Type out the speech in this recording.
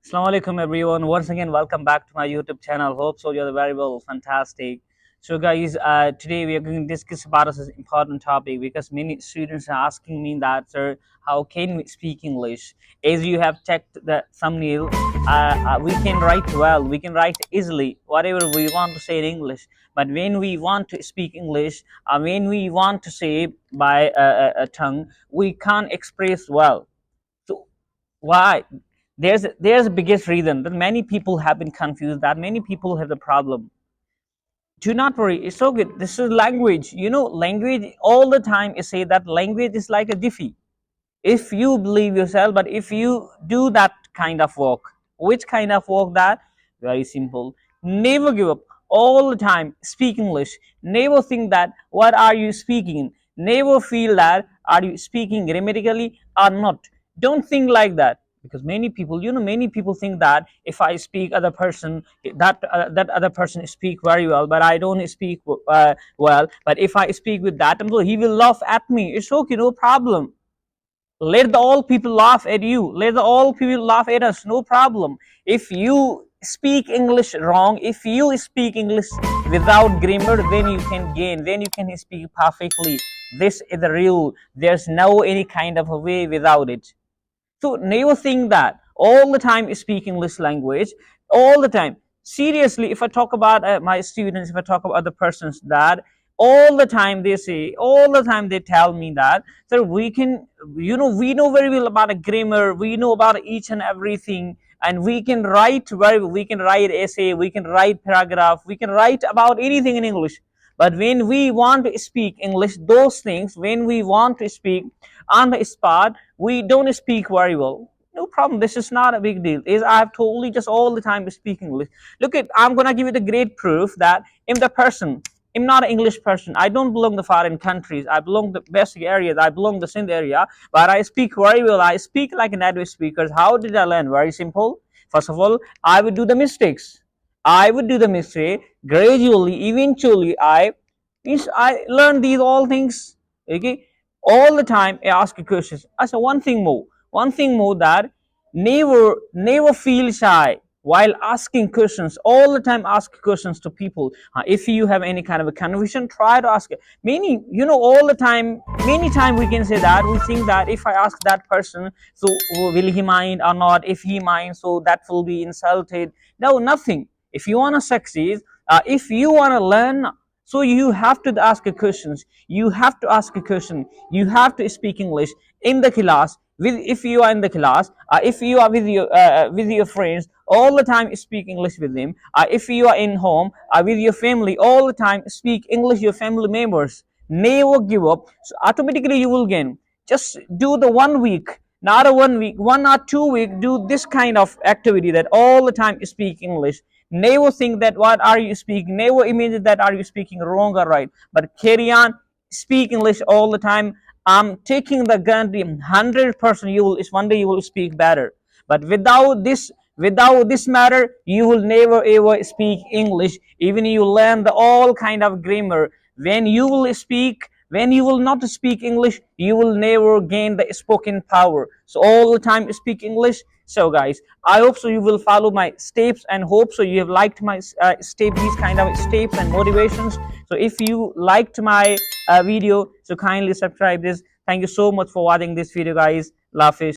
Assalamu alaikum everyone. Once again, welcome back to my YouTube channel. Hope so you're very well, fantastic. So guys, today we are going to discuss about this important topic because many students are asking me that, sir, how can we speak English? As you have checked the thumbnail, we can write well, we can write easily, whatever we want to say in English. But when we want to speak English, when we want to say by a tongue, we can't express well. So why? There's the biggest reason that many people have been confused, that many people have the problem. Do not worry, it's so good. This is language. Language all the time is say that language is like a jiffy. If you believe yourself, but if you do that kind of work, which kind of work? That very simple. Never give up. All the time speak English. Never think that what are you speaking. Never feel that are you speaking grammatically or not. Don't think like that, because many people, many people think that if I speak other person, that other person speak very well, but I don't speak well. But if I speak with that, he will laugh at me. It's okay, no problem. Let the all people laugh at you, let the all people laugh at us, no problem. If you speak English wrong, if you speak English without grammar, then you can gain, then you can speak perfectly. This is the real. There's no any kind of a way without it. So never think that all the time speak English language, all the time. Seriously, if I talk about my students, if I talk about other persons, that all the time they say, all the time they tell me that, so we can, we know very well about a grammar, we know about each and everything, and we can write very well. We can write essay, we can write paragraph, we can write about anything in English. But when we want to speak English, those things, when we want to speak on the spot, we don't speak very well. No problem. This is not a big deal. Is I've totally just all the time speaking English. Look at, I'm gonna give you the great proof that I'm not an English person. I don't belong to foreign countries. I belong to basic areas. I belong to Sindh area, but I speak very well. I speak like a native speaker. How did I learn? Very simple. First of all, I would do the mistakes. I would do the mistake gradually. Eventually, I learned these all things. Okay, all the time I ask questions. I said one thing more, that never feel shy while asking questions. All the time ask questions to people. If you have any kind of a confusion, try to ask it. All the time, many times we can say that we think that if I ask that person, so will he mind or not? If he minds, so that will be insulted. No, nothing. If you want to succeed, if you want to learn, so you have to ask questions. You have to ask a question. You have to speak English in the class. If you are in the class, if you are with your friends, all the time speak English with them. If you are in home with your family, all the time speak English. Your family members, never give up. So automatically you will gain. Just do the 1 week, not a 1 week, 1 or 2 week. Do this kind of activity that all the time speak English. Never think that what are you speaking. Never imagine that are you speaking wrong or right. But carry on, speak English all the time. I'm taking the guarantee 100% you will, one day you will speak better. But without this matter, you will never ever speak English. Even you learn the all kind of grammar. When you will not speak English, you will never gain the spoken power. So all the time speak English. So guys, I hope so you will follow my steps, and hope so you have liked my these kind of steps and motivations. So if you liked my video, so kindly subscribe this. Thank you so much for watching this video, guys. Love.